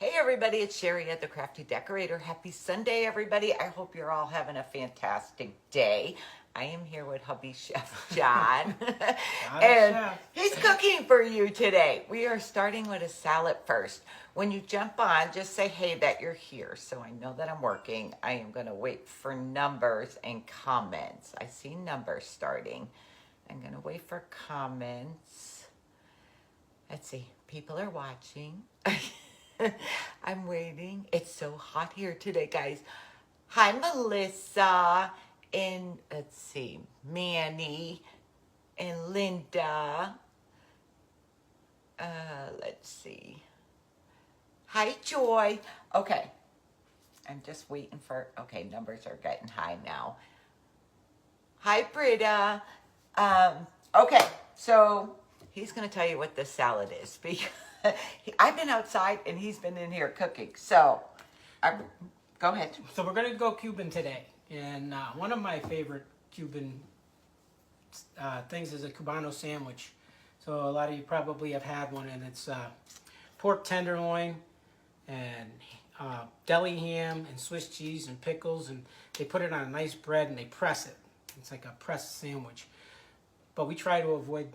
Hey everybody, it's Sherry at the Crafty Decorator. Happy Sunday, everybody. I hope you're all having a fantastic day. I am here with hubby Chef John, and he's cooking for you today. We are starting with a salad first. When you jump on, just say, hey, that you're here, so I know that I'm working. I am going to wait for numbers and comments. I see numbers starting. I'm going to wait for comments. Let's see. People are watching. I'm waiting. It's so hot here today, guys. Hi, Melissa. And let's see, Manny and Linda. Let's see. Hi, Joy. Okay. I'm just waiting for, okay, numbers are getting high now. Hi, Britta. Okay, so he's going to tell you what this salad is because I've been outside and he's been in here cooking. So, go ahead. So we're going to go Cuban today. And one of my favorite Cuban things is a Cubano sandwich. So a lot of you probably have had one, and it's pork tenderloin and deli ham and Swiss cheese and pickles, and they put it on a nice bread and they press it. It's like a pressed sandwich. But we try to avoid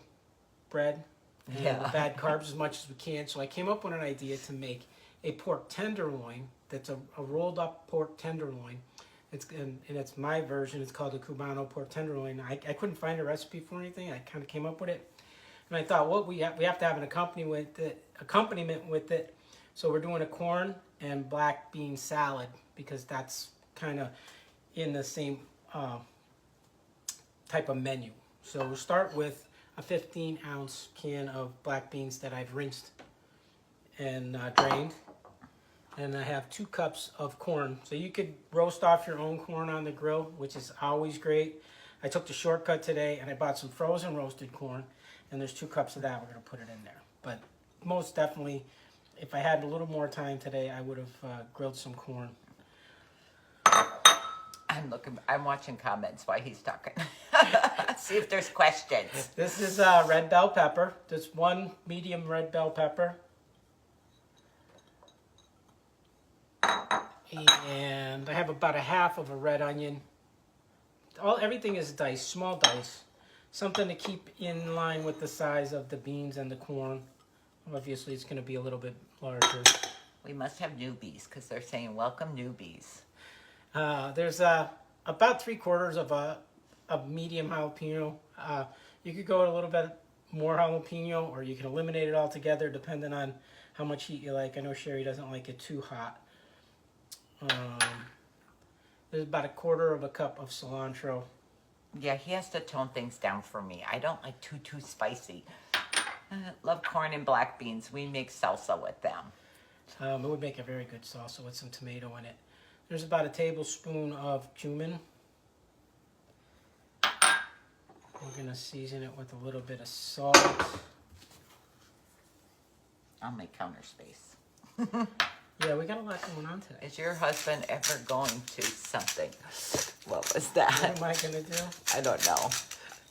bread and the bad carbs as much as we can. So I came up with an idea to make a pork tenderloin that's a rolled up pork tenderloin. And it's my version. It's called the Cubano pork tenderloin. I couldn't find a recipe for anything. I kind of came up with it. And I thought, well, we have to have an accompaniment with it. So we're doing a corn and black bean salad because that's kind of in the same type of menu. So we'll start with a 15-ounce can of black beans that I've rinsed and drained. And I have 2 cups of corn. So you could roast off your own corn on the grill, which is always great. I took the shortcut today and I bought some frozen roasted corn. And there's 2 cups of that. We're going to put it in there. But most definitely, if I had a little more time today, I would have grilled some corn. I'm watching comments while he's talking. See if there's questions. This is red bell pepper. Just 1 medium red bell pepper. And I have about a half of a red onion. Everything is diced, small dice. Something to keep in line with the size of the beans and the corn. Obviously, it's going to be a little bit larger. We must have newbies because they're saying, welcome newbies. There's about 3/4 of a medium jalapeno. You could go a little bit more jalapeno, or you can eliminate it altogether depending on how much heat you like. I know Sherry doesn't like it too hot. There's about 1/4 cup of cilantro. Yeah, he has to tone things down for me. I don't like too spicy. Love corn and black beans. We make salsa with them. It would make a very good salsa with some tomato in it. There's about a tablespoon of cumin. We're going to season it with a little bit of salt. I'll make counter space. Yeah, we got a lot going on today. Is your husband ever going to something? What was that? What am I going to do? I don't know.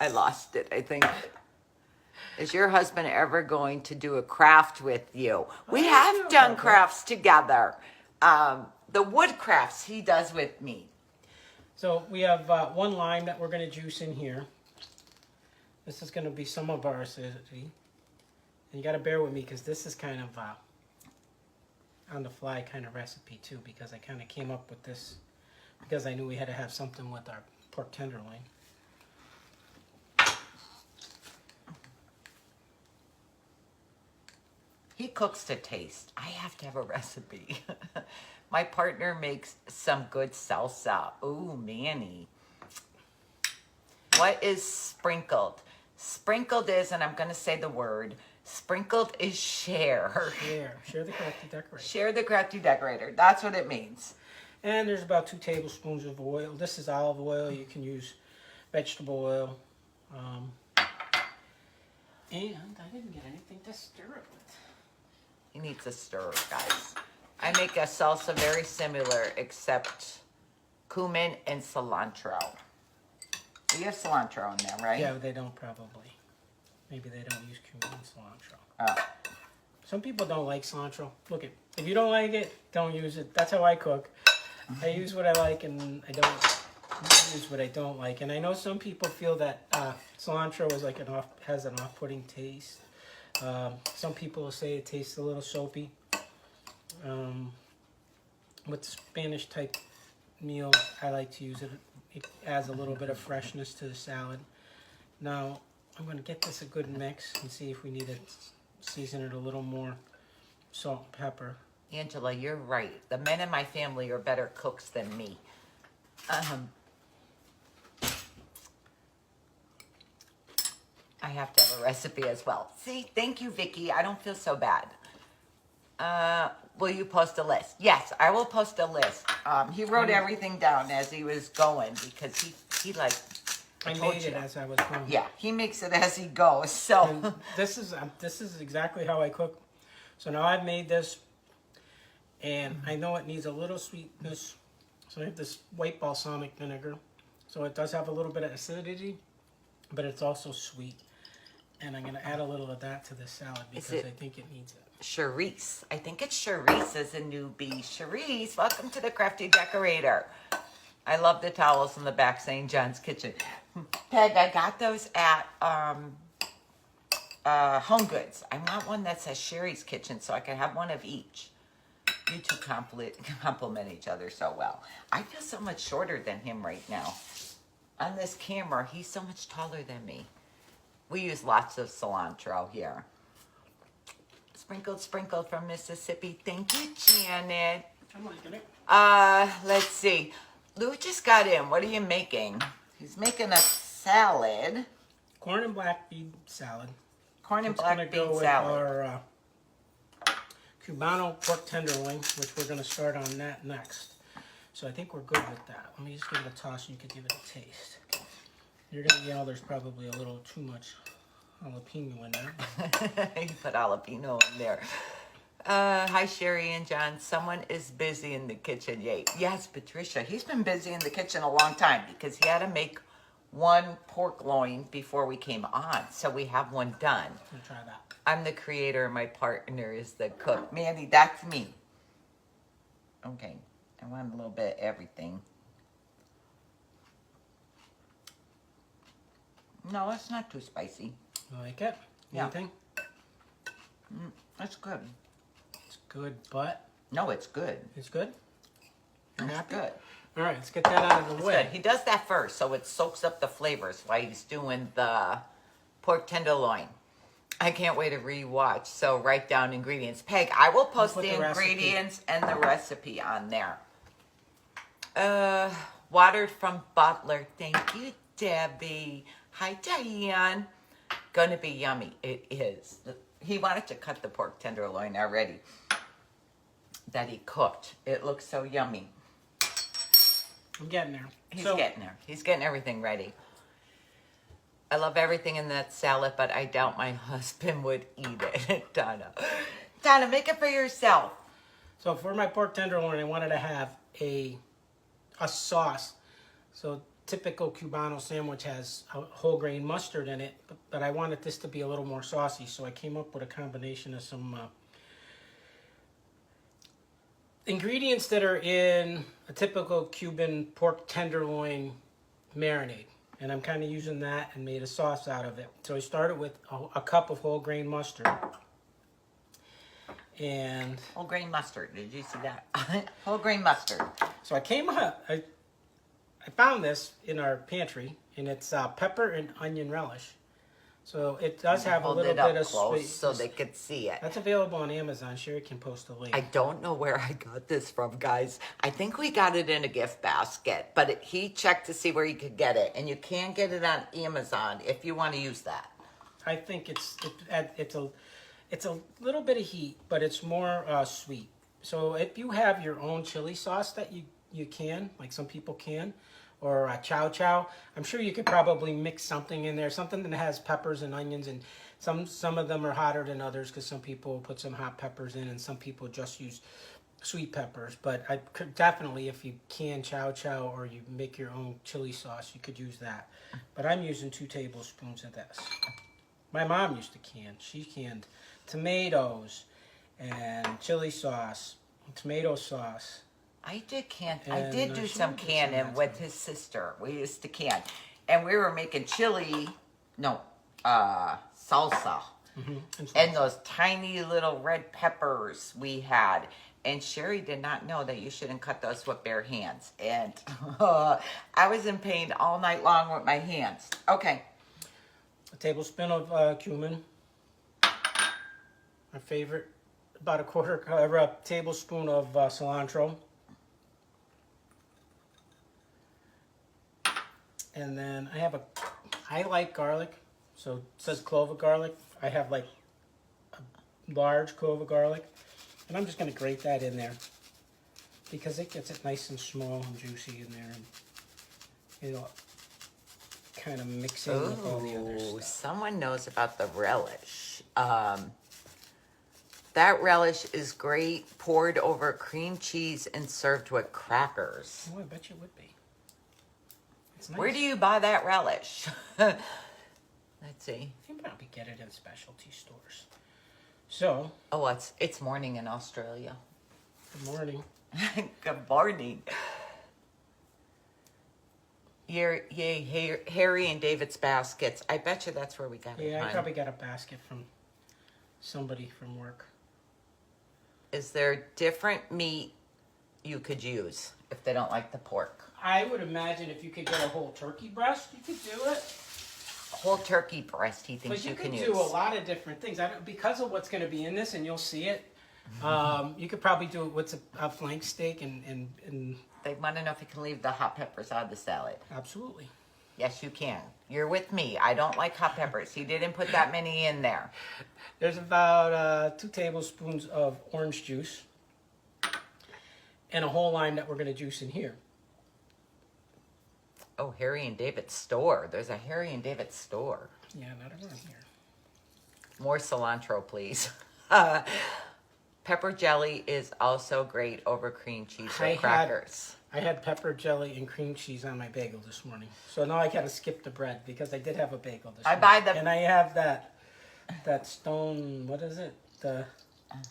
I lost it, I think. Is your husband ever going to do a craft with you? We have done crafts together. The wood crafts he does with me. So we have 1 lime that we're going to juice in here. This is going to be some of our acidity. And you got to bear with me because this is kind of on the fly kind of recipe too, because I kind of came up with this because I knew we had to have something with our pork tenderloin. He cooks to taste. I have to have a recipe. My partner makes some good salsa. Ooh, Manny. What is sprinkled? Sprinkled is, and I'm going to say the word, sprinkled is share. Share the crafty decorator. Share the crafty decorator. That's what it means. And there's about 2 tablespoons of oil. This is olive oil. You can use vegetable oil. And I didn't get anything to stir it with. He needs a stir, guys. I make a salsa very similar, except cumin and cilantro. You have cilantro in there, right? Yeah, they don't probably. Maybe they don't use cumin and cilantro. Some people don't like cilantro. Look, if you don't like it, don't use it. That's how I cook. I use what I like, and I don't use what I don't like. And I know some people feel that cilantro is like has an off-putting taste. Some people will say it tastes a little soapy. With Spanish type meal, I like to use it. It adds a little bit of freshness to the salad. Now, I'm going to get this a good mix and see if we need to season it a little more salt and pepper. Angela, you're right. The men in my family are better cooks than me. I have to have a recipe as well. See, thank you, Vicky. I don't feel so bad. Will you post a list? Yes, I will post a list. He wrote everything down as he was going because he like. I made it as I was going. Yeah, he makes it as he goes. So and this is exactly how I cook. So now I've made this, and I know it needs a little sweetness. So I have this white balsamic vinegar. So it does have a little bit of acidity, but it's also sweet. And I'm going to add a little of that to the salad because I think it needs it. Charisse. I think it's Charisse as a newbie. Charisse, welcome to the Crafty Decorator. I love the towels in the back saying John's Kitchen. Peg, I got those at Home Goods. I want one that says Sherry's Kitchen so I can have one of each. You two complement each other so well. I feel so much shorter than him right now. On this camera, he's so much taller than me. We use lots of cilantro here. Sprinkled from Mississippi. Thank you, Janet. I'm liking it. Let's see. Lou just got in. What are you making? He's making a salad. Corn and black bean salad. Corn and black bean go with salad. Our Cubano pork tenderloin, which we're going to start on that next. So I think we're good with that. Let me just give it a toss and you can give it a taste. You're going to yell there's probably a little too much jalapeno in there. You put jalapeno in there. Hi, Sherry and John. Someone is busy in the kitchen. Yay. Yes, Patricia. He's been busy in the kitchen a long time because he had to make one pork loin before we came on. So we have one done. Let me try that. I'm the creator. My partner is the cook. Mandy, that's me. Okay. I want a little bit of everything. No, it's not too spicy. You like it? Yeah. Anything? That's good. It's good, but... No, it's good. It's good? You're It's happy? good. All right, let's get that out of the It's way. good. He does that first, so it soaks up the flavors while he's doing the pork tenderloin. I can't wait to re-watch. So write down ingredients. Peg, I will post the ingredients and the recipe on there. Watered from Butler. Thank you, Debbie. Hi, Diane. Gonna be yummy. It is. He wanted to cut the pork tenderloin already that he cooked. It looks so yummy. I'm getting there. He's getting there. He's getting everything ready. I love everything in that salad, but I doubt my husband would eat it. Donna, make it for yourself. So for my pork tenderloin, I wanted to have a sauce. So typical Cubano sandwich has a whole grain mustard in it, but I wanted this to be a little more saucy, so I came up with a combination of some ingredients that are in a typical Cuban pork tenderloin marinade. And I'm kind of using that and made a sauce out of it. So I started with a cup of whole grain mustard. And whole grain mustard. Did you see that? Whole grain mustard. So I found this in our pantry, and it's pepper and onion relish. So it does have a little bit of sweet, so they could see it. That's available on Amazon. Sherry can post a link. I don't know where I got this from, guys. I think we got it in a gift basket, but he checked to see where you could get it, and you can get it on Amazon if you want to use that. I think it's a little bit of heat, but it's more sweet. So if you have your own chili sauce that you can, like some people can, or chow chow, I'm sure you could probably mix something in there, something that has peppers and onions, and some of them are hotter than others because some people put some hot peppers in and some people just use sweet peppers. But I could definitely, if you can chow chow or you make your own chili sauce, you could use that. But I'm using 2 tablespoons of this. My mom used to can. She canned tomatoes, and chili sauce, tomato sauce. I did And do she some did some canning of that with stuff. his sister. We used to can. And we were making chili, salsa. And those tiny little red peppers we had. And Sherry did not know that you shouldn't cut those with bare hands. And I was in pain all night long with my hands. Okay. A tablespoon of cumin. My favorite. About a tablespoon of cilantro. And then I like garlic. So it says clove of garlic. I have like a large clove of garlic. And I'm just going to grate that in there. Because it gets it nice and small and juicy in there. And it'll kind of mix in with all the other stuff. Someone knows about the relish. That relish is great poured over cream cheese and served with crackers. Oh, I bet you would be. It's nice. Where do you buy that relish? Let's see. You can probably get it in specialty stores. So. Oh, it's morning in Australia. Good morning. Good morning. Harry and David's baskets. I bet you that's where we got it. Yeah, I probably got a basket from somebody from work. Is there different meat you could use if they don't like the pork? I would imagine if you could get a whole turkey breast, you could do it. Whole turkey breast, he thinks But you can could use. do a lot of different things. Because of what's going to be in this, and you'll see it. You could probably do it with a flank steak and They want to know if you can leave the hot peppers out of the salad. absolutely. Yes, you can. You're with me. I don't like hot peppers. He didn't put that many in there. There's about 2 tablespoons of orange juice and a whole lime that we're going to juice in here. Oh, Harry and David's store. There's a Harry and David store. Yeah, not around here. More cilantro, please. Pepper jelly is also great over cream cheese or crackers. I had pepper jelly and cream cheese on my bagel this morning. So now I got to skip the bread because I did have a bagel this morning. And I have that stone, what is it? The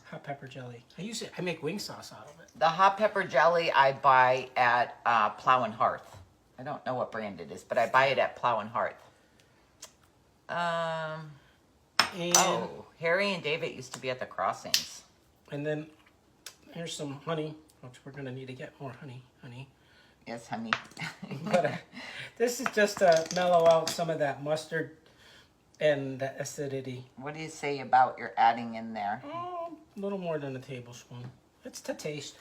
hot pepper jelly. I make wing sauce out of it. The hot pepper jelly I buy at Plow and Hearth. I don't know what brand it is, but I buy it at Plow and Hearth. Harry and David used to be at the Crossings. And then here's some honey, which we're going to need to get more honey. Yes, honey. But this is just to mellow out some of that mustard and the acidity. What do you say about your adding in there? Oh, a little more than a tablespoon. It's to taste.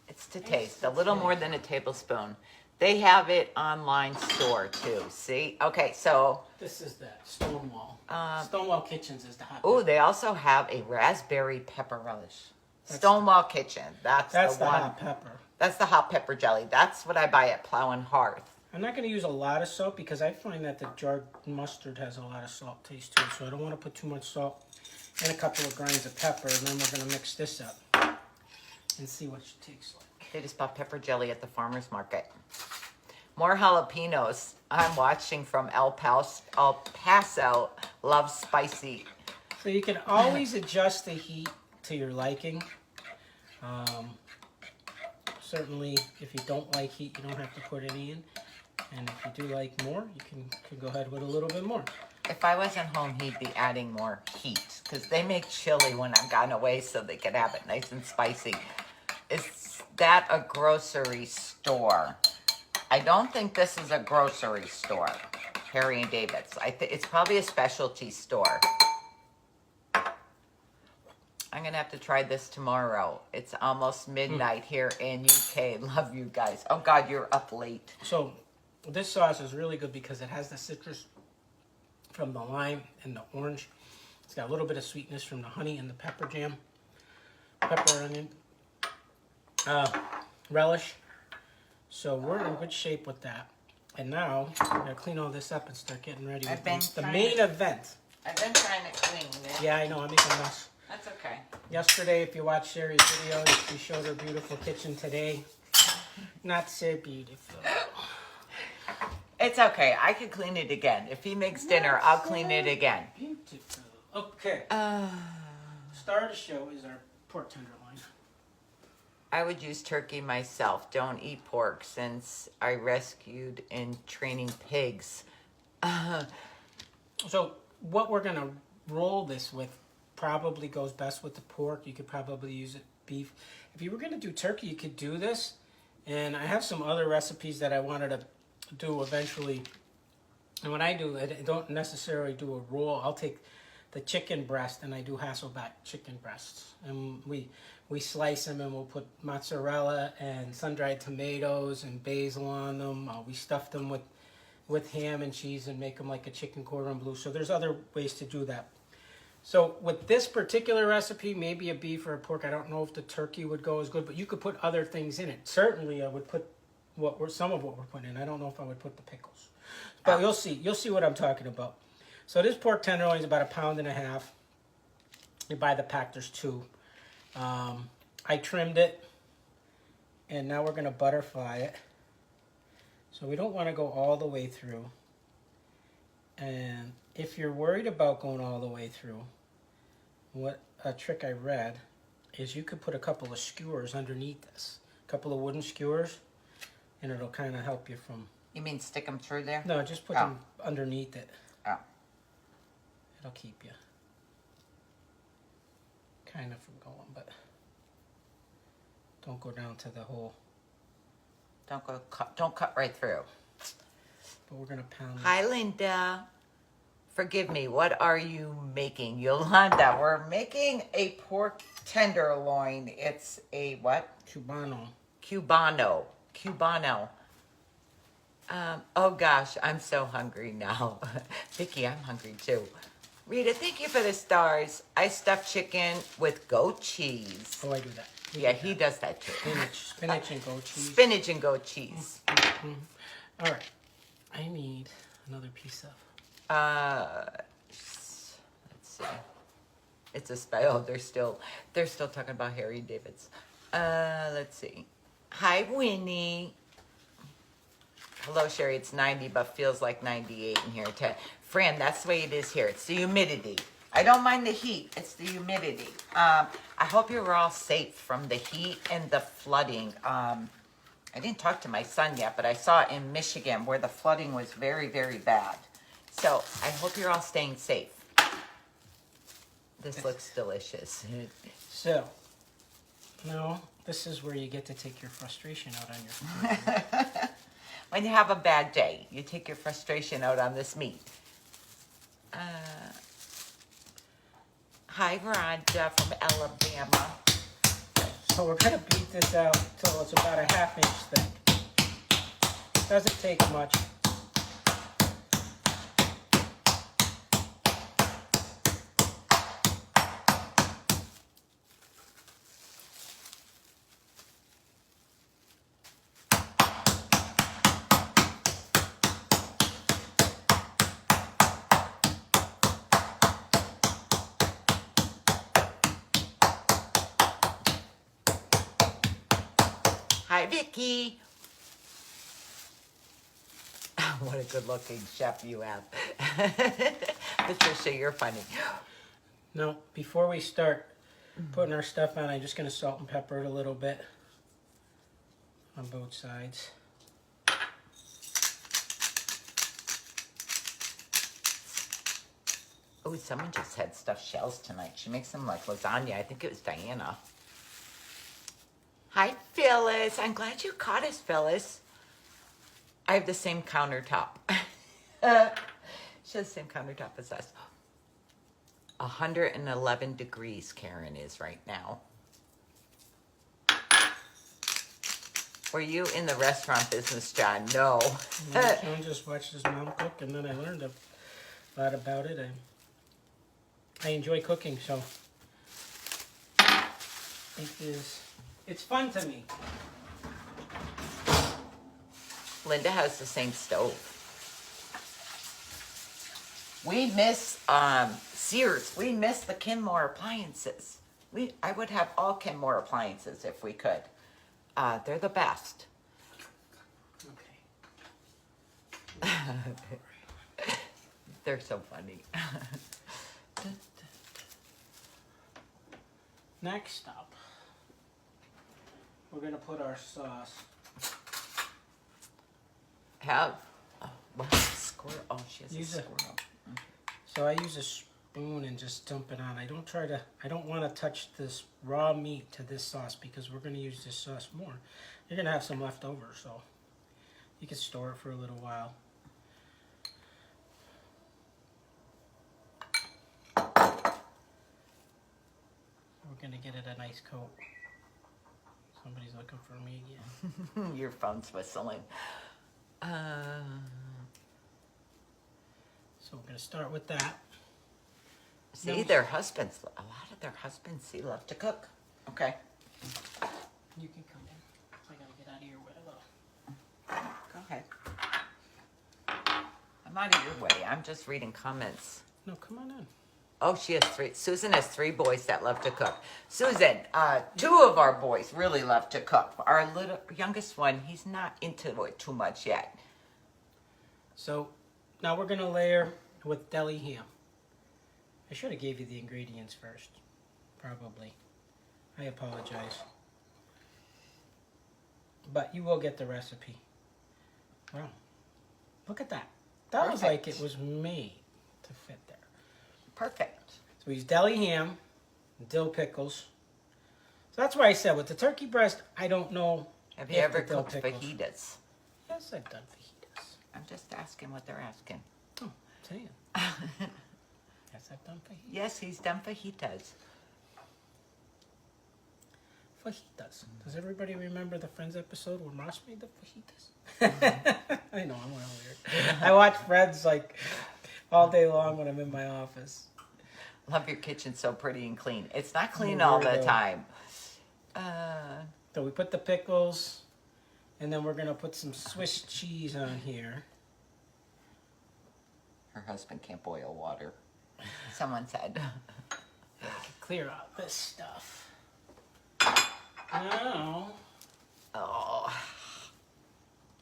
It's to taste. A little more than a tablespoon. They have it online store too. See? Okay, so. This is the Stonewall. Stonewall Kitchens is the hot. Oh, they also have a raspberry pepper relish. Stonewall Kitchen. That's the one. Hot pepper. That's the hot pepper jelly. That's what I buy at Plow and Hearth. I'm not going to use a lot of salt because I find that the jarred mustard has a lot of salt taste to it. So I don't want to put too much salt and a couple of grains of pepper. And then we're going to mix this up and see what it tastes like. They just bought pepper jelly at the farmer's market. More jalapenos. I'm watching from El Paso. Love spicy. So you can always adjust the heat to your liking. Certainly, if you don't like heat, you don't have to put any in. And if you do like more, you can go ahead with a little bit more. If I wasn't home, he'd be adding more heat. Because they make chili when I'm gone away so they can have it nice and spicy. Is that a grocery store? I don't think this is a grocery store, Harry and David's. It's probably a specialty store. I'm going to have to try this tomorrow. It's almost midnight here in UK. Love you guys. Oh, God, you're up late. So this sauce is really good because it has the citrus from the lime and the orange. It's got a little bit of sweetness from the honey and the pepper jam. Pepper, onion, relish. So we're in good shape with that. And now we're going to clean all this up and start getting ready with the main event. I've been trying to clean it. Yeah, I know. I'm making a mess. That's okay. Yesterday, if you watched Sherry's video, she showed her beautiful kitchen today. Not so beautiful. It's okay. I can clean it again. If he makes dinner, I'll clean it again. Beautiful. Okay. star of the show is our pork tenderloin. I would use turkey myself. Don't eat pork since I rescued in training pigs. So what we're gonna roll this with probably goes best with the pork. You could probably use it beef. If you were gonna do turkey, you could do this. And I have some other recipes that I wanted to do eventually. And when I do, I don't necessarily do a roll. I'll take the chicken breast and I do Hasselback chicken breasts. And we slice them and we'll put mozzarella and sun-dried tomatoes and basil on them. We stuff them with ham and cheese and make them like a chicken cordon bleu. So there's other ways to do that. So with this particular recipe, maybe a beef or a pork, I don't know if the turkey would go as good, but you could put other things in it. Certainly I would put some of what we're putting in. I don't know if I would put the pickles. But you'll see what I'm talking about. So this pork tenderloin is about 1.5 pounds. You buy the pack, there's 2. I trimmed it, and now we're going to butterfly it. So we don't want to go all the way through. And if you're worried about going all the way through, what a trick I read is you could put a couple of skewers underneath this. A couple of wooden skewers, and it'll kind of help you from... You mean stick them through there? No, just put them underneath it. Oh. It'll keep you kind of from going, but don't go down to the hole. Don't cut right through. But we're gonna pound. Hi, Linda. Forgive me. What are you making, Yolanda? We're making a pork tenderloin. It's a what? Cubano. Cubano. Oh gosh, I'm so hungry now. Vicky, I'm hungry too. Rita, thank you for the stars. I stuffed chicken with goat cheese. Oh, I do that. Yeah, he does that too. Spinach and goat cheese. Spinach and goat cheese. Mm-hmm. All right. I need another piece of. Let's see. It's a spell. They're still talking about Harry David's. Let's see. Hi, Winnie. Hello, Sherry. It's 90, but feels like 98 in here. Fran, that's the way it is here. It's the humidity. I don't mind the heat. It's the humidity. I hope you were all safe from the heat and the flooding. I didn't talk to my son yet, but I saw it in Michigan where the flooding was very, very bad. So I hope you're all staying safe. This looks delicious. So, no, this is where you get to take your frustration out on your food. When you have a bad day, you take your frustration out on this meat. Hi, Veronica from Alabama. So we're going to beat this out till it's about a 1/2 inch thick. Doesn't take much. Hi, Vicky. What a good-looking chef you have. Patricia, you're funny. Now, before we start putting our stuff on, I'm just going to salt and pepper it a little bit on both sides. Oh, someone just had stuffed shells tonight. She makes them like lasagna. I think it was Diana. Hi, Phyllis. I'm glad you caught us, Phyllis. I have the same countertop. She has the same countertop as us. 111 degrees, Karen is right now. Were you in the restaurant business, John? No. I just watched his mom cook, and then I learned a lot about it. I enjoy cooking, so it's fun to me. Linda has the same stove. We miss Sears. We miss the Kenmore appliances. I would have all Kenmore appliances if we could. They're the best. Okay. They're so funny. Next up, we're going to put our sauce. What? Squirrel. Oh, she has Use a a- squirrel. So I use a spoon and just dump it on. I don't want to touch this raw meat to this sauce because we're going to use this sauce more. You're going to have some left over, so you can store it for a little while. We're going to get it a nice coat. Somebody's looking for me again. Your phone's whistling. So we're going to start with that. See, No. their husbands, a lot of their husbands, see, love to cook. Okay. You can come in. I got to get out of your way a little. Go ahead. I'm out of your way. I'm just reading comments. No, come on in. Oh, she has 3. Susan has 3 boys that love to cook. Susan, 2 of our boys really love to cook. Our youngest one, he's not into it too much yet. So now we're going to layer with deli ham. I should have gave you the ingredients first. Probably. I apologize. But you will get the recipe. Wow. Look at that. That was like it was made to fit there. Perfect. So we use deli ham, dill pickles. So that's why I said with the turkey breast, I don't know. Have you if ever the dill cooked pickles- fajitas? Yes, I've done fajitas. I'm just asking what they're asking. Oh, saying. Yes, I've done fajitas. Yes, he's done fajitas. Fajitas. Does everybody remember the Friends episode where Moss made the fajitas? I know, I'm real weird. I watch Friends like all day long when I'm in my office. Love your kitchen so pretty and clean. It's not clean Oh, all the weirdo. time. So we put the pickles, and then we're going to put some Swiss cheese on here. Her husband can't boil water. Someone said. Clear out this stuff. Now, Oh,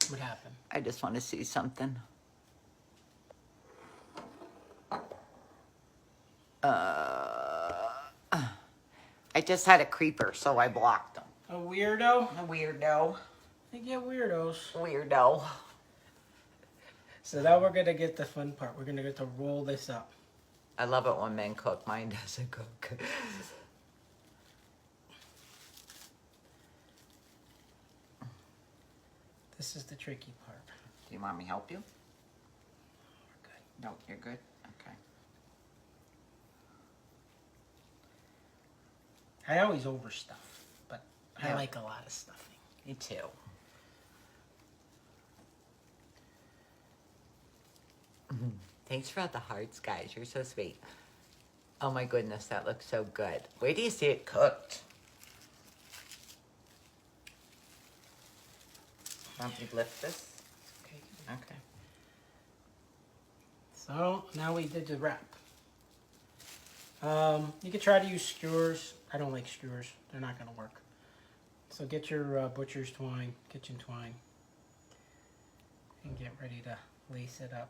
what happened? I just want to see something. I just had a creeper, so I blocked them. A weirdo? A weirdo. They get weirdos. Weirdo. So now we're going to get the fun part. We're going to get to roll this up. I love it when men cook. Mine doesn't cook. This is the tricky part. Do you want me to help you? We're good. No, you're good? Okay. I always overstuff, but I Yeah. like a lot of stuffing. Me too. Thanks for all the hearts, guys. You're so sweet. Oh my goodness, that looks so good. Wait till you see it cooked. Want me to lift this? Okay. Okay. So now we did the wrap. You could try to use skewers. I don't like skewers. They're not going to work. So get your butcher's twine, kitchen twine, and get ready to lace it up.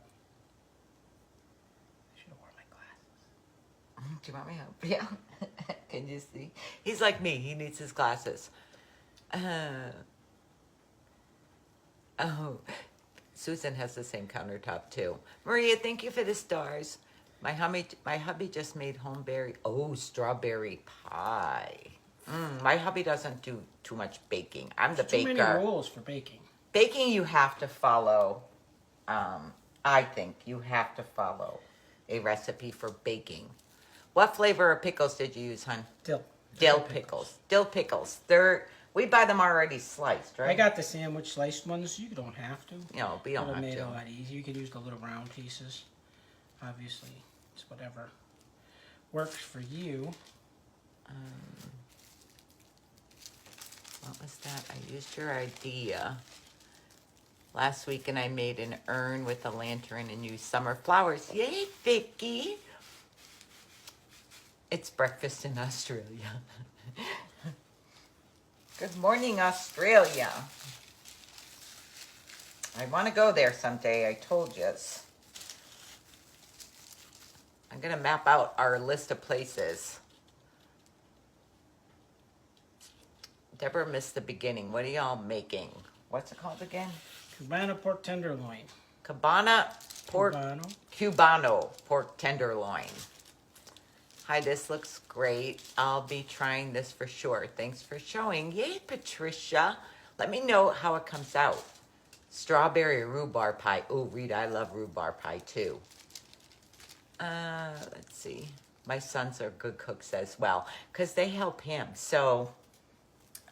I should have worn my glasses. Do you want me to help? Yeah. Can you see? He's like me. He needs his glasses. Oh, Susan has the same countertop too. Maria, thank you for the stars. My hubby just made strawberry pie. My hubby doesn't do too much baking. I'm the Too baker. many rules for baking. Baking, you have to follow. I think you have to follow a recipe for baking. What flavor of pickles did you use, hon? Dill pickles. Dill pickles. We buy them already sliced, right? I got the sandwich sliced ones. You don't have to. No, we don't Would have made to. it a lot easier. You could use the little round pieces. Obviously, it's whatever works for you. What was that? I used your idea last week, and I made an urn with a lantern and used summer flowers. Yay, Vicky! It's breakfast in Australia. Good morning, Australia. I want to go there someday. I told you. I'm going to map out our list of places. Deborah missed the beginning. What are y'all making? What's it called again? Cubano pork tenderloin. Cubano pork tenderloin. Hi, this looks great. I'll be trying this for sure. Thanks for showing. Yay, Patricia. Let me know how it comes out. Strawberry rhubarb pie. Oh, Rita, I love rhubarb pie too. Let's see. My sons are good cooks as well because they help him. So,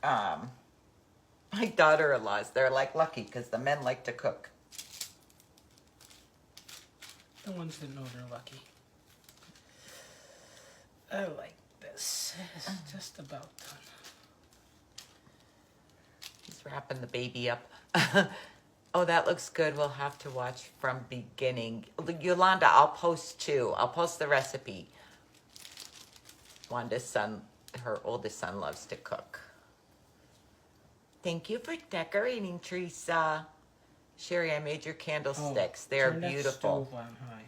my daughter-in-laws, they're like lucky because the men like to cook. The ones that know they're lucky. I like this. It's just about done. He's wrapping the baby up. Oh, that looks good. We'll have to watch from beginning. Yolanda, I'll post too. I'll post the recipe. Wanda's son, her oldest son, loves to cook. Thank you for decorating, Teresa. Sherry, I made your candlesticks. They're beautiful. Turn that stove on high.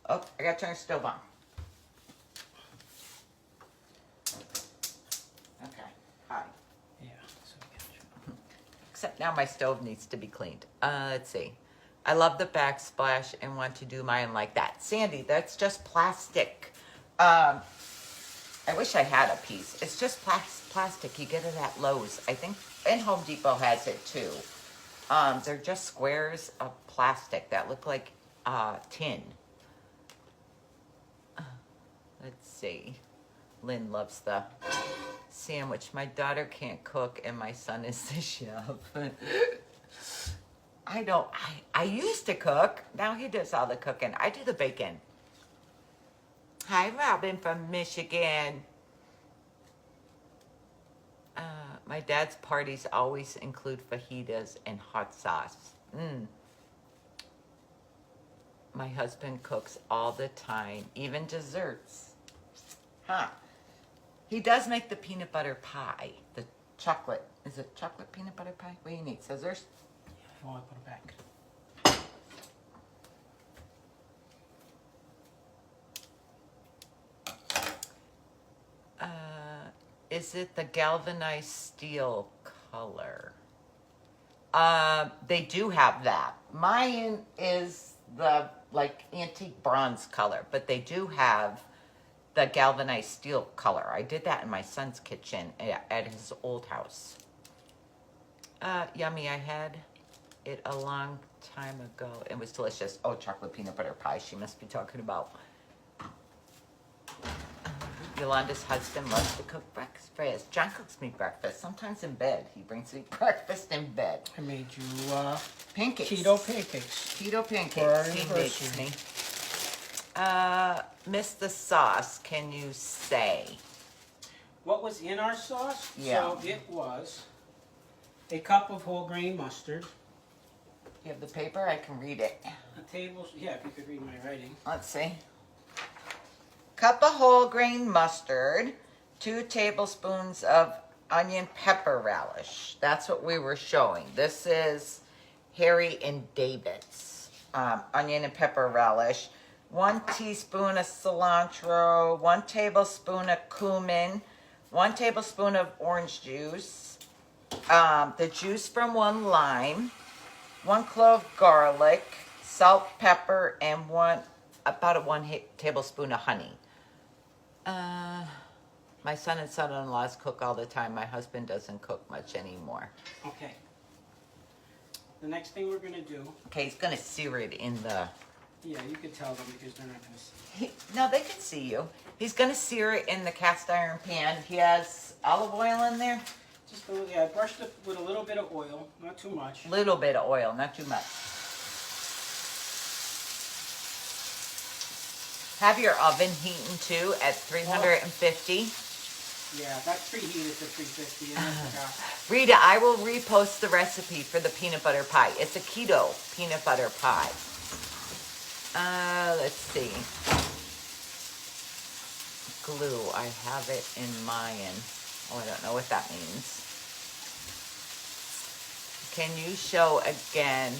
Oh, I gotta turn the stove on. Okay, hi. Yeah, so we got you. Except now my stove needs to be cleaned. Let's see. I love the backsplash and want to do mine like that. Sandy, that's just plastic. I wish I had a piece. It's just plastic. You get it at Lowe's. I think, and Home Depot has it too. They're just squares of plastic that look like tin. Let's see. Lynn loves the sandwich. My daughter can't cook and my son is the chef. I used to cook. Now he does all the cooking. I do the bacon. Hi, Robin from Michigan. My dad's parties always include fajitas and hot sauce. My husband cooks all the time, even desserts. Huh. He does make the peanut butter pie. The chocolate. Is it chocolate peanut butter pie? What do you need? Scissors? Yeah, I want to put it back. Is it the galvanized steel color? They do have that. Mine is the like antique bronze color, but they do have the galvanized steel color. I did that in my son's kitchen at his old house. Yummy. I had it a long time ago. It was delicious. Oh, chocolate peanut butter pie. She must be talking about. Yolanda's husband loves to cook breakfast for us. John cooks me breakfast, sometimes in bed. He brings me breakfast in bed. I made you pancakes. keto pancakes. Keto For our pancakes. He anniversary. makes me. Miss the sauce, can you say? What was in our sauce? Yeah. So it was a cup of whole grain mustard. You have the paper? I can read it. A tablespoon. Yeah, if you could read my writing. Let's see. Cup of whole grain mustard, 2 tablespoons of onion pepper relish. That's what we were showing. This is Harry and David's onion and pepper relish. 1 teaspoon of cilantro, 1 tablespoon of cumin, 1 tablespoon of orange juice, the juice from 1 lime, 1 clove garlic, salt, pepper, and about 1 tablespoon of honey. My son and son-in-laws cook all the time. My husband doesn't cook much anymore. Okay. The next thing we're going to do. Okay, he's going to sear it in the... Yeah, you can tell them because they're not going to see. No, they can see you. He's going to sear it in the cast iron pan. He has olive oil in there. Just a little, yeah, I brushed it with a little bit of oil, not too much. Little bit of oil, not too much. Have your oven heating too at 350. Yeah, that's preheated to 350. And I forgot. Rita, I will repost the recipe for the peanut butter pie. It's a keto peanut butter pie. Let's see. Glue, I have it in mine. Oh, I don't know what that means. Can you show again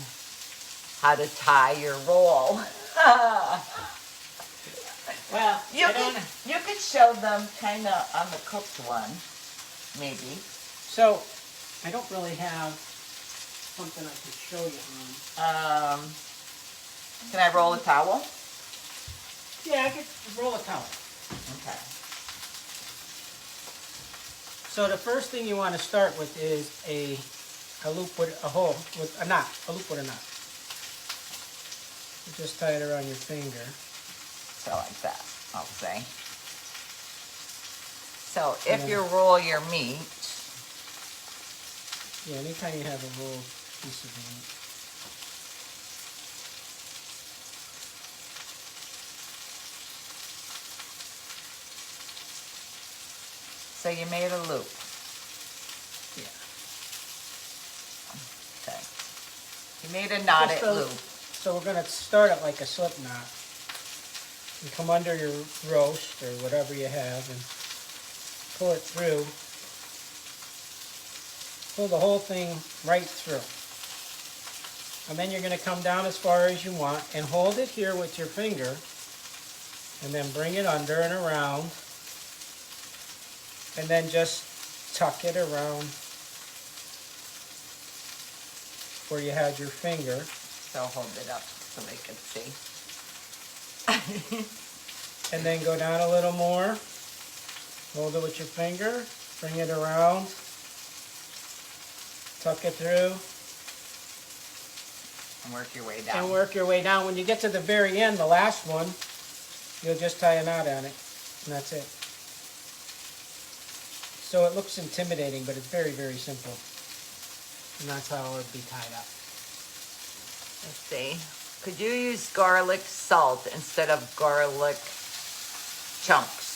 how to tie your roll? Well, you could show them kind of on the cooked one, maybe. So, I don't really have something I can show you on. Can I roll a towel? Yeah, I could roll a towel. Okay. So the first thing you want to start with is a loop with a hole, with a knot, a loop with a knot. You just tie it around your finger. So like that, I'll say. So if you roll your meat. Yeah, anytime you have a rolled piece of meat. So you made a loop. Yeah. Okay. You made a knotted loop. So we're going to start it like a slip knot. You come under your roast or whatever you have and pull it through. Pull the whole thing right through. And then you're going to come down as far as you want and hold it here with your finger and then bring it under and around and then just tuck it around where you had your finger. So hold it up so they can see. And then go down a little more. Hold it with your finger. Bring it around. Tuck it through. And work your way down. And work your way down. When you get to the very end, the last one, you'll just tie a knot on it. And that's it. So it looks intimidating, but it's very, very simple. And that's how it would be tied up. Let's see. Could you use garlic salt instead of garlic chunks?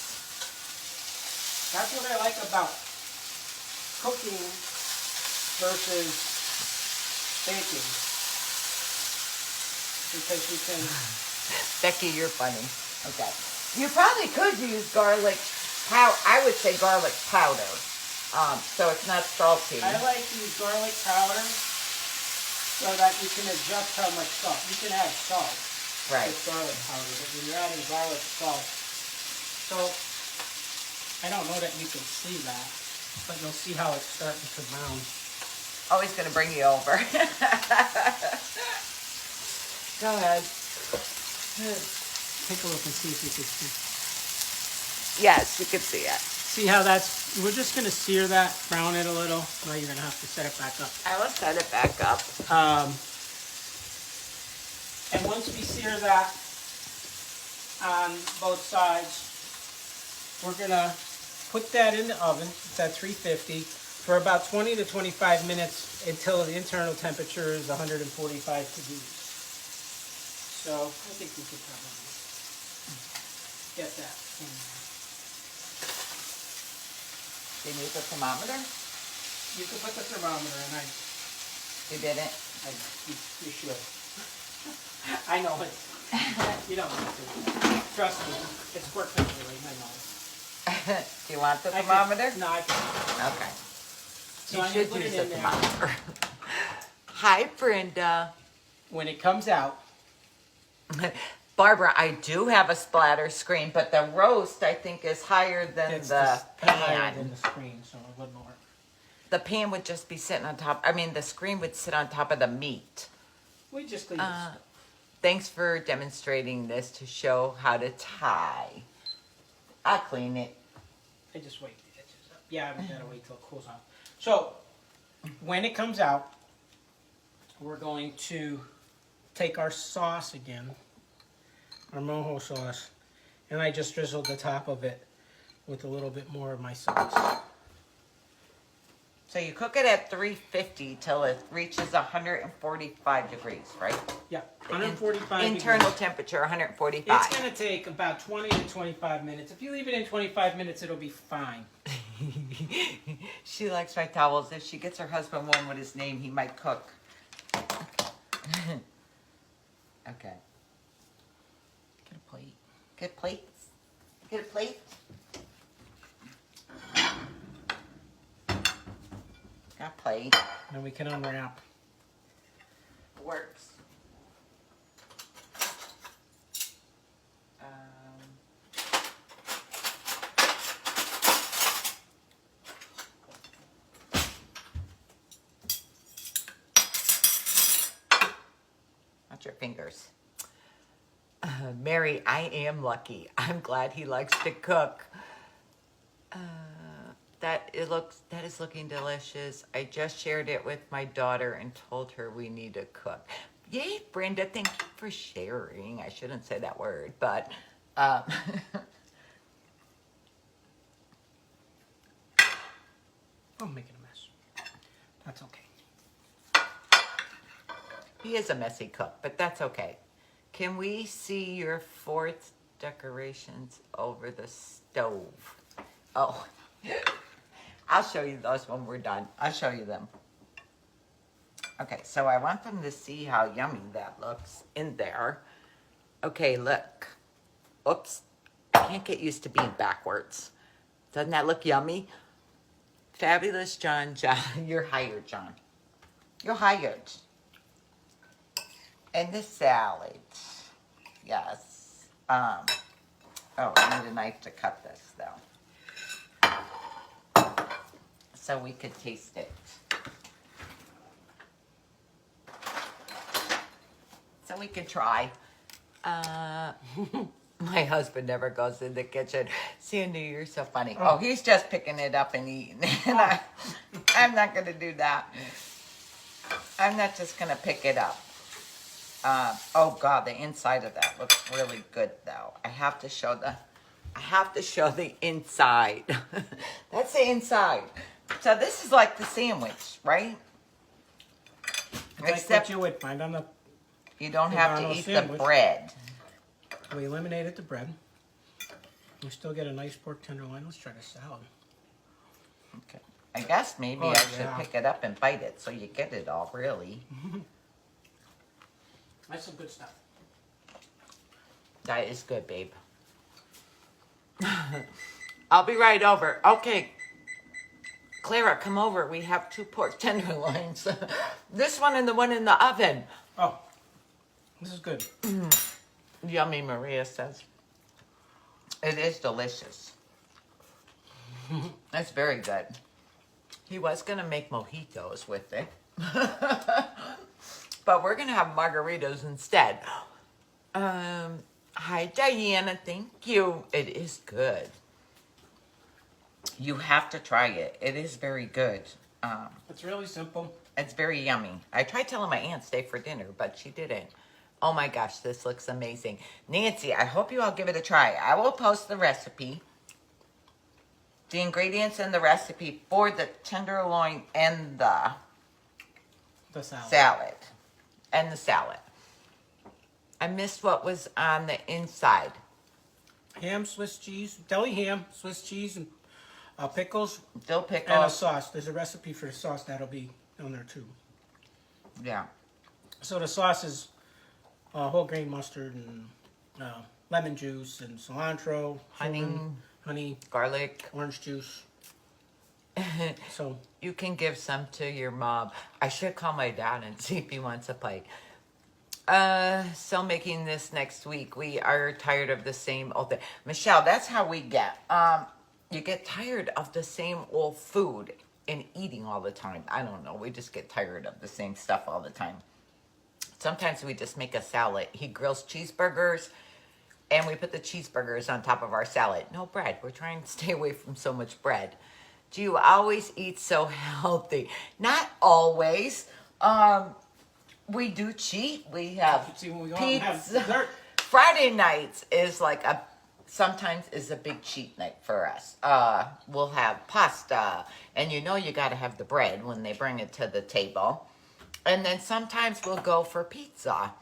That's what I like about cooking versus baking. Because you can... Becky, you're funny. Okay. You probably could use garlic powder. I would say garlic powder. So it's not salty. I like to use garlic powder so that you can adjust how much salt. You can add salt with garlic powder, but when you're adding garlic salt, so I don't know that you can see that, but you'll see how it's starting to brown. Always going to bring you over. Go ahead. Take a look and see if you can see. Yes, you can see it. See how that's, we're just going to sear that, brown it a little. Now you're going to have to set it back up. I will set it back up. And once we sear that on both sides, we're going to put that in the oven. It's at 350 for about 20 to 25 minutes until the internal temperature is 145 degrees. So I think we could probably get that in there. Do you need the thermometer? You can put the thermometer in. You didn't? You should. I know it. You don't have to. Trust me. It's work temporary. I know. Do you want the thermometer? No, I can. Okay. So You I'm should gonna put use it the in there. thermometer. Hi, Brenda. When it comes out, Barbara, I do have a splatter screen, but the roast, I think, is higher than it's the higher than pan. the screen, so it wouldn't work. The pan would just be sitting on top. I mean, the screen would sit on top of the meat. We just leave this. Thanks for demonstrating this to show how to tie. I'll clean it. I just wait the edges up. Yeah, we gotta wait till it cools off. So, when it comes out, we're going to take our sauce again, our mojo sauce, and I just drizzled the top of it with a little bit more of my sauce. So you cook it at 350 till it reaches 145 degrees, right? Yeah, 145 Internal degrees. temperature, 145. It's going to take about 20 to 25 minutes. If you leave it in 25 minutes, it'll be fine. She likes my towels. If she gets her husband one with his name, he might cook. Okay. Get a plate. Get plates. Get a plate. Got a plate. Then we can unwrap. Works. fingers. Mary, I am lucky. I'm glad he likes to cook. That is looking delicious. I just shared it with my daughter and told her we need to cook. Yay, Brenda, thank you for sharing. I shouldn't say that word, but I'm making a mess. That's okay. he is a messy cook, but that's okay. Can we see your fourth decorations over the stove? Oh, I'll show you those when we're done. I'll show you them. Okay, so I want them to see how yummy that looks in there. Okay, look. Oops. I can't get used to being backwards. Doesn't that look yummy? Fabulous John. You're hired, John. You're hired. And the salad. Yes. Oh, I need a knife to cut this, though. So we could taste it. So we could try. My husband never goes in the kitchen. Sandy, you're so funny. Oh, he's just picking it up and eating. And I'm not going to do that. I'm not just going to pick it up. Oh God, the inside of that looks really good, though. I have to show the inside. That's the inside. So this is like the sandwich, right? Except what you would find on the. You don't have to eat the bread. We eliminated the bread. We still get a nice pork tenderloin. Let's try the salad. Okay. I guess maybe I should pick it up and bite it so you get it all, really. That's some good stuff. That is good, babe. I'll be right over. Okay. Clara, come over. We have 2 pork tenderloins. This one and the one in the oven. Oh, this is good. Yummy, Maria says. It is delicious. That's very good. He was going to make mojitos with it. But we're going to have margaritas instead. Hi, Diana. Thank you. It is good. You have to try it. It is very good. It's really simple. It's very yummy. I tried telling my aunt stay for dinner, but she didn't. Oh my gosh, this looks amazing. Nancy, I hope you all give it a try. I will post the recipe, the ingredients and the recipe for the tenderloin and the salad. And the salad. I missed what was on the inside. Ham, Swiss cheese, deli ham, Swiss cheese, and pickles. Dill pickles. And a sauce. There's a recipe for the sauce that'll be on there too. Yeah. So the sauce is whole grain mustard and lemon juice and cilantro, honey, garlic, orange juice. So you can give some to your mom. I should call my dad and see if he wants a plate. So making this next week. We are tired of the same old thing. Michelle, that's how we get. You get tired of the same old food and eating all the time. I don't know. We just get tired of the same stuff all the time. Sometimes we just make a salad. He grills cheeseburgers, and we put the cheeseburgers on top of our salad. No bread. We're trying to stay away from so much bread. Do you always eat so healthy? Not always. We do cheat. We have pizza. Friday nights is like sometimes is a big cheat night for us. We'll have pasta, and you know you got to have the bread when they bring it to the table. And then sometimes we'll go for pizza.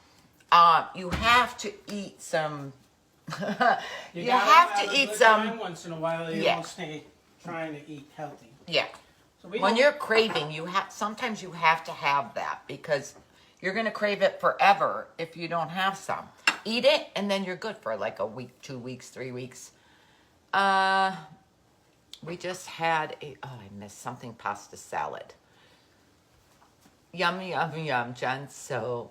You have to eat some. you have to eat some. Once in a while, you don't stay trying to eat healthy. Yeah. So when you're craving, sometimes you have to have that because you're gonna crave it forever if you don't have some. Eat it, and then you're good for like a week, 2 weeks, 3 weeks. We just had I missed something, pasta salad. Yum, yum, yum, John. So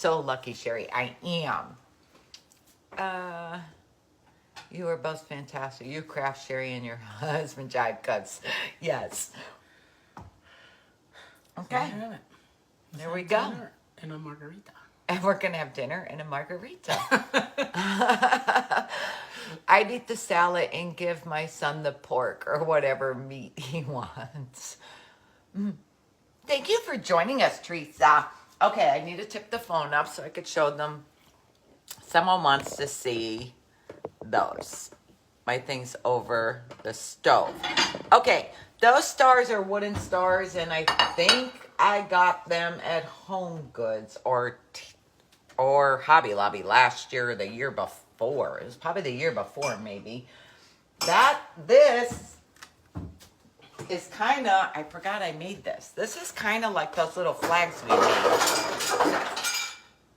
lucky, Sherry. I am. You are both fantastic. You craft, Sherry, and your husband, Jive, cooks. Yes. Okay. There we go. and a margarita. And we're going to have dinner and a margarita. I'd eat the salad and give my son the pork or whatever meat he wants. Thank you for joining us, Teresa. Okay, I need to tip the phone up so I could show them. Someone wants to see those. My things over the stove. Okay, those stars are wooden stars, and I think I got them at Home Goods or Hobby Lobby last year or the year before. It was probably the year before, maybe. This is kind of, I forgot I made this. This is kind of like those little flags we made.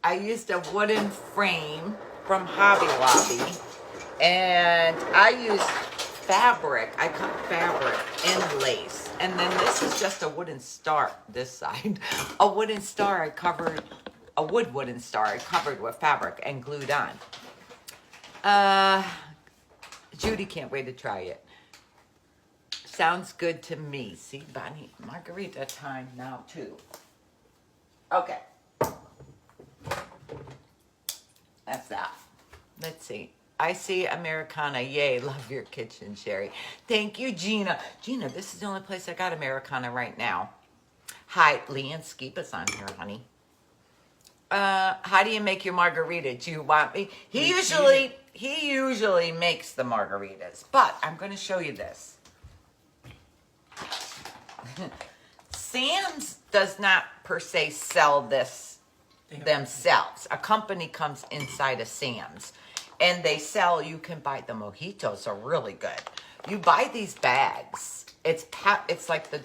I used a wooden frame from Hobby Lobby, and I used fabric. I cut fabric and lace. And then this is just a wooden star, this side. A wooden star I covered, a wooden star I covered with fabric and glued on. Judy can't wait to try it. Sounds good to me. See, Bonnie, margarita time now too. Okay. That's that. Let's see. I see Americana. Yay, love your kitchen, Sherry. Thank you, Gina. Gina, this is the only place I got Americana right now. Hi, Leanne Skipa's on here, honey. How do you make your margarita? Do you want me? He usually makes the margaritas, but I'm going to show you this. Sam's does not per se sell this themselves. A company comes inside of Sam's and they sell, you can buy, the mojitos are really good. You buy these bags. It's like the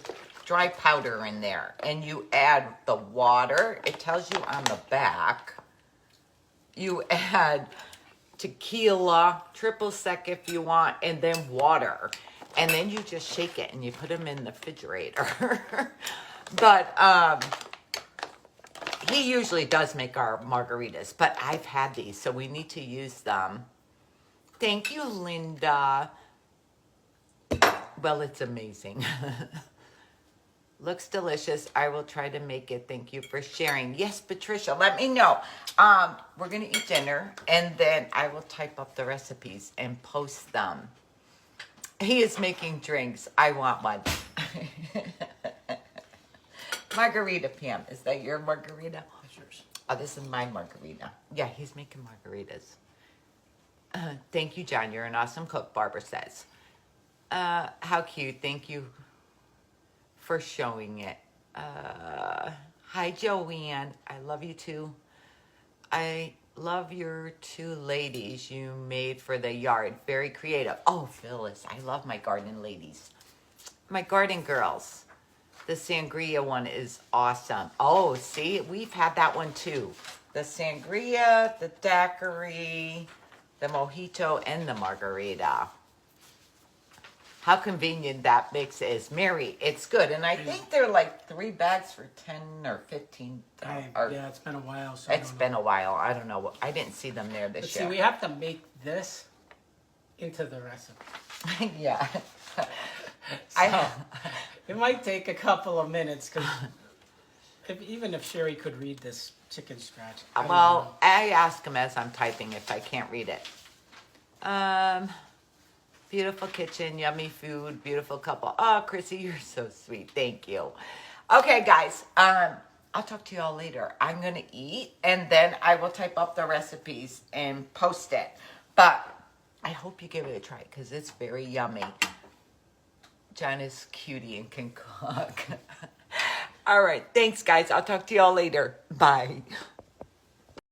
dry powder in there, and you add the water. It tells you on the back. You add tequila, triple sec if you want, and then water. And then you just shake it and you put them in the refrigerator. But he usually does make our margaritas, but I've had these, so we need to use them. Thank you, Linda. Well, it's amazing. Looks delicious. I will try to make it. Thank you for sharing. Yes, Patricia, let me know. We're going to eat dinner, and then I will type up the recipes and post them. He is making drinks. I want one. Margarita, Pam. Is that your margarita? That's yours. Oh, this is my margarita. Yeah, he's making margaritas. Thank you, John. You're an awesome cook, Barbara says. How cute. Thank you for showing it. Hi, Joanne. I love you too. I love your two ladies you made for the yard. Very creative. Oh, Phyllis. I love my garden ladies. My garden girls. The sangria one is awesome. Oh, see, we've had that one too. The sangria, the daiquiri, the mojito, and the margarita. How convenient that mix is. Mary, it's good. And I think they're like 3 bags for 10 or 15. Yeah, it's been a while. So It's been a while. I don't know. I didn't see them there this year. See, we have to make this into the recipe. Yeah. So, it might take a couple of minutes, because even if Sherry could read this chicken scratch. Well, I ask him as I'm typing if I can't read it. Beautiful kitchen, yummy food, beautiful couple. Oh, Chrissy, you're so sweet. Thank you. Okay, guys. I'll talk to you all later. I'm going to eat, and then I will type up the recipes and post it. But I hope you give it a try, because it's very yummy. John is cutie and can cook. All right. Thanks, guys. I'll talk to you all later. Bye.